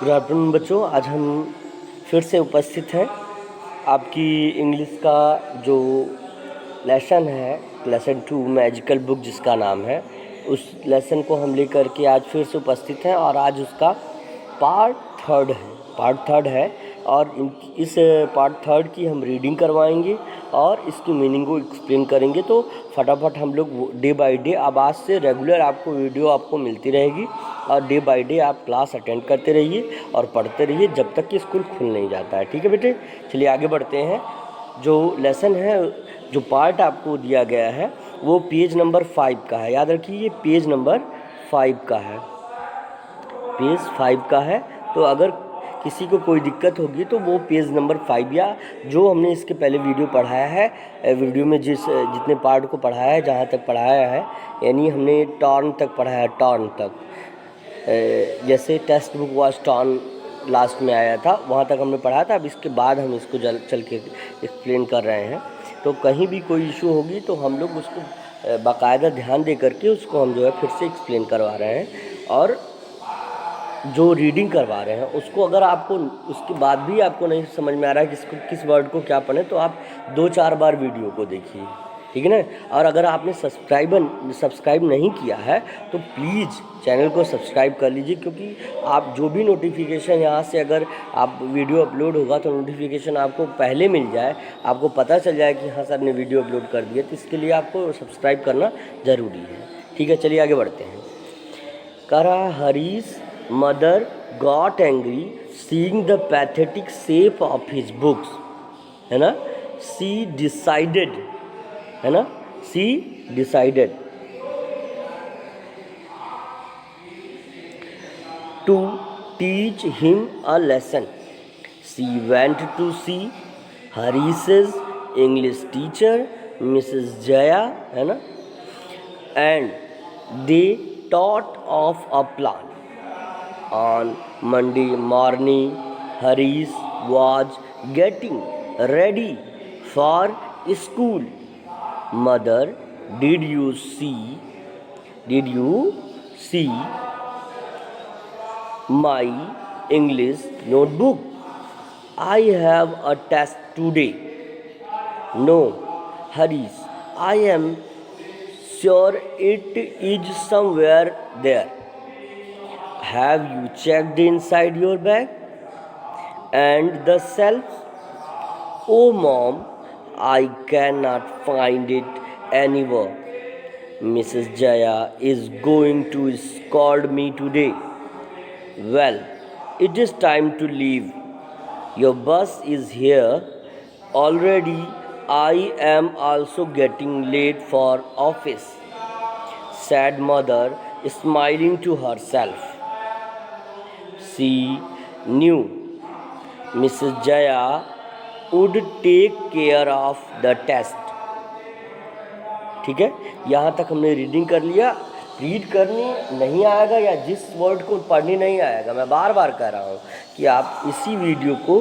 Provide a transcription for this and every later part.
Good afternoon बच्चों, आज हम फिर से उपस्थित हैं। आपकी इंग्लिश का जो लेसन है, लेसन 2 मैजिकल बुक जिसका नाम है, उस लेसन को हम लेकर के आज फिर से उपस्थित हैं और आज उसका पार्ट थर्ड है और इस पार्ट थर्ड की हम रीडिंग करवाएंगे और इसकी मीनिंग को एक्सप्लेन करेंगे। तो फटाफट हम लोग डे बाय डे, अब आज से रेगुलर आपको वीडियो आपको मिलती रहेगी और डे बाय डे आप क्लास अटेंड करते रहिए और पढ़ते रहिए जब तक कि स्कूल खुल नहीं जाता है। ठीक है बेटे, चलिए आगे बढ़ते हैं। जो लेसन है, जो पार्ट आपको दिया गया है वो पेज नंबर 5 का है। याद रखिए, ये पेज नंबर 5 का है, पेज 5 का है। तो अगर किसी को कोई दिक्कत होगी तो वो पेज नंबर 5 या जो हमने इसके पहले वीडियो पढ़ाया है, वीडियो में जितने पार्ट को पढ़ाया है, जहाँ तक पढ़ाया है, यानी हमने टर्न तक पढ़ाया, टर्न तक, जैसे text book was turn last में आया था, वहाँ तक हमने पढ़ाया था। अब इसके बाद हम इसको चल के एक्सप्लेन कर रहे हैं। तो कहीं भी कोई इशू होगी तो हम लोग उसको बाकायदा ध्यान दे करके उसको हम जो है फिर से एक्सप्लेन करवा रहे हैं और जो रीडिंग करवा रहे हैं उसको, अगर आपको उसके बाद भी आपको नहीं समझ में आ रहा है कि किस वर्ड को क्या पढ़ें, तो आप 2-4 बार वीडियो को देखिए, ठीक है ना। और अगर आपने सब्सक्राइब नहीं किया है तो प्लीज़ चैनल को सब्सक्राइब कर लीजिए, क्योंकि आप जो भी नोटिफिकेशन यहाँ से, अगर आप वीडियो अपलोड होगा तो नोटिफिकेशन आपको पहले मिल जाए, आपको पता चल जाए कि हाँ सर ने वीडियो अपलोड कर दिया। तो इसके लिए आपको सब्सक्राइब करना ज़रूरी है। ठीक है, चलिए आगे बढ़ते हैं। करा Harish mother got angry seeing the pathetic shape of his books, है ना। she decided, है ना, she decided to teach him a lesson. She went to see Harish's English teacher, Mrs. Jaya, है ना, and they thought of a plan. On Monday morning, Harish was getting ready for school. Mother, did you see my English notebook? I have a test today. No, Harish, I am sure it is somewhere there. Have you checked inside your bag and the shelves? Oh mom, I cannot find it anywhere. Mrs. Jaya is going to scold me today. Well, it is time to leave. Your bus is here already. I am also getting late for office, said mother, smiling to herself. She knew Mrs. Jaya would take care of the test. ठीक है, यहाँ तक हमने reading कर लिया। Read करनी नहीं आएगा या जिस वर्ड को पढ़नी नहीं आएगा, मैं बार बार कह रहा हूँ कि आप इसी वीडियो को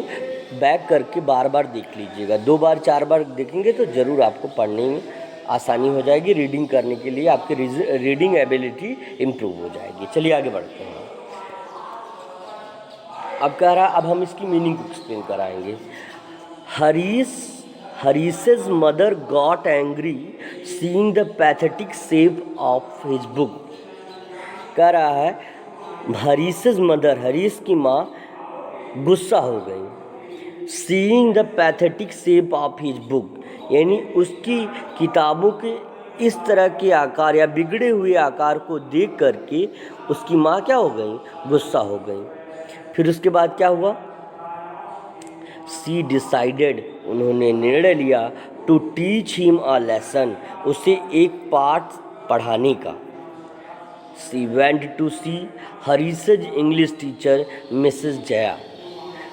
बैक करके बार बार देख लीजिएगा। 2 बार 4 बार देखेंगे तो ज़रूर आपको पढ़ने में आसानी हो जाएगी। रीडिंग करने के लिए आपकी रीडिंग एबिलिटी इम्प्रूव हो जाएगी। चलिए आगे बढ़ते हैं। अब कह रहा, अब हम इसकी मीनिंग को एक्सप्लेन कराएंगे। Harish's mother got angry seeing the pathetic shape of his book. कह रहा है हरीश's मदर, हरीश की माँ गुस्सा हो गई। Seeing the pathetic shape of his book, यानी उसकी किताबों के इस तरह के आकार या बिगड़े हुए आकार को देख करके उसकी माँ क्या हो गई, गुस्सा हो गई। फिर उसके बाद क्या हुआ, शी डिसाइडेड, उन्होंने निर्णय लिया, to teach him a lesson, उसे एक पाठ पढ़ाने का। She went to see Harish's English teacher Mrs Jaya.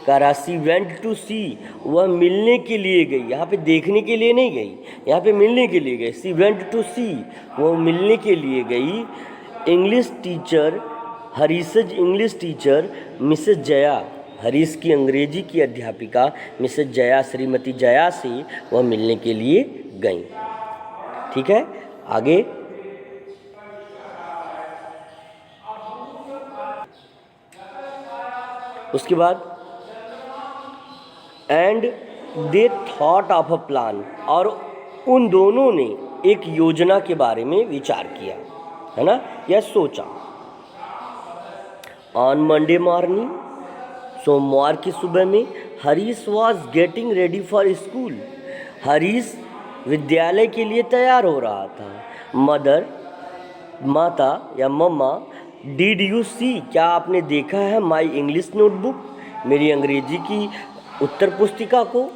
कह रहा शी वेंट टू सी, वह मिलने के लिए गई, यहाँ पे देखने के लिए नहीं गई, यहाँ पे मिलने के लिए गई। शी वेंट टू सी, वह मिलने के लिए गई English teacher, Harish's English teacher Mrs Jaya, Harish की अंग्रेजी की अध्यापिका मिसेस जया, श्रीमती जया से वह मिलने के लिए गई। ठीक है, आगे। उसके बाद and they thought of a plan, और उन दोनों ने एक योजना के बारे में विचार किया, है ना, या सोचा। ऑन मंडे मॉर्निंग, सोमवार की सुबह में, Harish was getting ready for school, Harish विद्यालय के लिए तैयार हो रहा था। मदर, माता या मम्मा, डिड यू सी, क्या आपने देखा है, माई इंग्लिश नोटबुक, मेरी अंग्रेजी की उत्तर पुस्तिका को।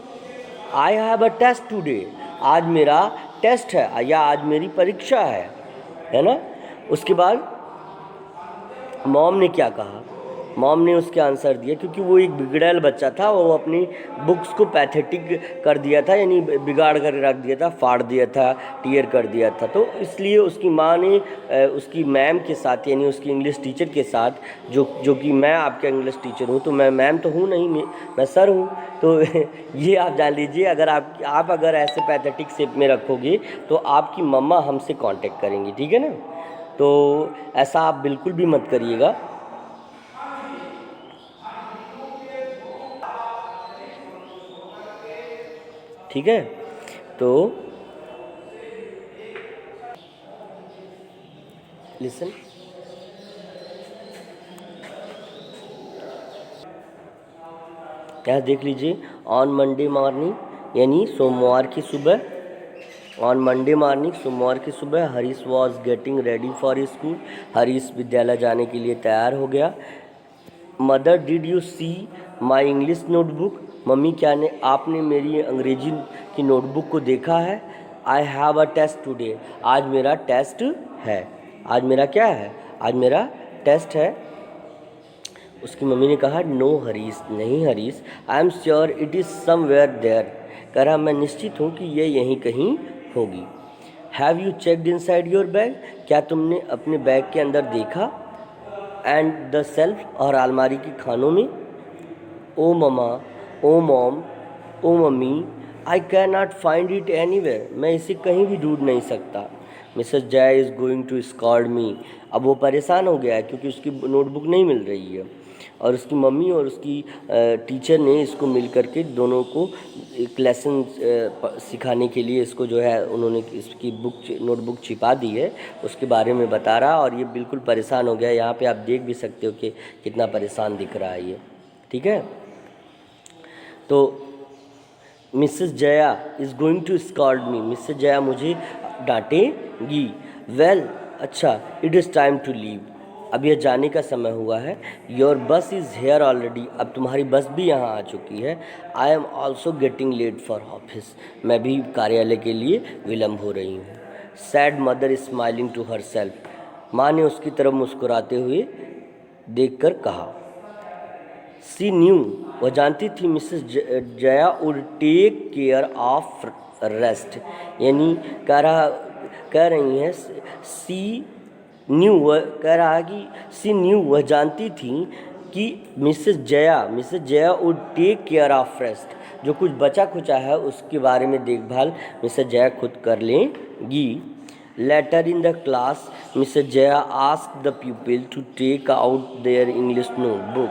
I have a test today, आज मेरा टेस्ट है या आज मेरी परीक्षा है ना। उसके बाद मॉम ने क्या कहा, मॉम ने उसके आंसर दिया, क्योंकि वो एक बिगड़ैल बच्चा था, वो अपनी बुक्स को पैथेटिक कर दिया था, यानी बिगाड़ कर रख दिया था, फाड़ दिया था, टीयर कर दिया था। तो इसलिए उसकी माँ ने उसकी मैम के साथ, यानी उसकी इंग्लिश टीचर के साथ, जो कि मैं आपका इंग्लिश टीचर हूँ, तो मैं मैम तो हूँ नहीं, मैं सर हूँ, तो ये आप जान लीजिए। अगर आप अगर ऐसे पैथेटिक शेप में रखोगे तो आपकी मम्मा हमसे कांटेक्ट करेंगी, ठीक है ना। तो ऐसा आप बिल्कुल भी मत करिएगा। ठीक है, तो लिसन, यहाँ देख लीजिए। ऑन मंडे मॉर्निंग, यानी सोमवार की सुबह, ऑन मंडे मॉर्निंग, सोमवार की सुबह, Harish was getting ready for school, Harish विद्यालय जाने के लिए तैयार हो गया। Mother, did you see my English notebook, mummy क्या ने आपने मेरी अंग्रेजी की नोटबुक को देखा है। I have a test today, आज मेरा टेस्ट है, आज मेरा क्या है, आज मेरा टेस्ट है। उसकी मम्मी ने कहा, नो हरीश, नहीं Harish, I am sure it is somewhere there, कह रहा मैं निश्चित हूँ कि ये यहीं कहीं होगी। Have you checked inside your bag, क्या तुमने अपने बैग के अंदर देखा। एंड द सेल्फ, और अलमारी की खानों में। O mama, O mom, O mummy, I can not find it anywhere, मैं इसे कहीं भी ढूंढ नहीं सकता। Mrs Jaya is going to scold me, अब वो परेशान हो गया है क्योंकि उसकी नोटबुक नहीं मिल रही है, और उसकी मम्मी और उसकी टीचर ने इसको मिल करके दोनों को एक लेसन सिखाने के लिए इसको जो है उन्होंने इसकी नोटबुक छिपा दी है, उसके बारे में बता रहा, और ये बिल्कुल परेशान हो गया। यहाँ पे आप देख भी सकते हो कि कितना परेशान दिख रहा है ये, ठीक है। तो Mrs Jaya is going to scold me, Mrs Jaya मुझे डांटेगी। वेल, अच्छा, it is time to leave, अब यह जाने का समय हुआ है। योर बस इज़ हेयर ऑलरेडी, अब तुम्हारी बस भी यहाँ आ चुकी है। I am also getting late for office, मैं भी कार्यालय के लिए विलम्ब हो रही हूँ। Said mother smiling to herself, माँ ने उसकी तरफ मुस्कुराते हुए देखकर कहा। सी न्यू, वह जानती थी Mrs Jaya would take care of rest, यानी कह रही हैं सी न्यू, वह कह रहा है कि सी न्यू, वह जानती थी कि Mrs Jaya would take care of rest, जो कुछ बचा खुचा है उसके बारे में देखभाल मिसेस जया खुद कर लेंगी। Later in the class, Mrs Jaya asked the people to take out their English notebook,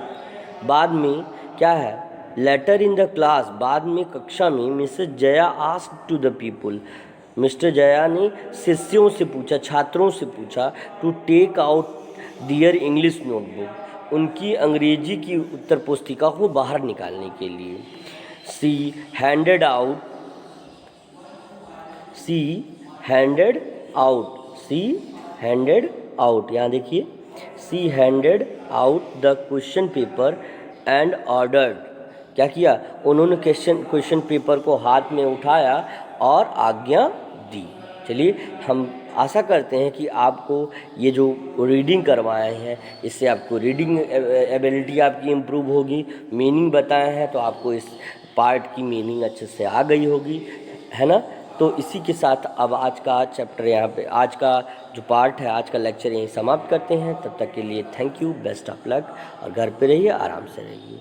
बाद में क्या है, लेटर इन द क्लास, बाद में कक्षा में, Mrs Jaya asked to the people, Mr Jaya ने शिष्यों से पूछा, छात्रों से पूछा, to take out their English notebook, उनकी अंग्रेजी की उत्तर पुस्तिका को बाहर निकालने के लिए। सी हैंडेड आउट, यहाँ देखिए, she handed out the question paper and ordered, क्या किया उन्होंने, क्वेश्चन पेपर को हाथ में उठाया और आज्ञा दी। चलिए, हम आशा करते हैं कि आपको ये जो रीडिंग करवाए हैं इससे आपको रीडिंग एबिलिटी आपकी इम्प्रूव होगी। मीनिंग बताए हैं तो आपको इस पार्ट की मीनिंग अच्छे से आ गई होगी, है ना। तो इसी के साथ अब आज का चैप्टर यहाँ पे, आज का जो पार्ट है, आज का लेक्चर यहीं समाप्त करते हैं। तब तक के लिए thank you, best of luck, और घर पे रहिए, आराम से रहिए।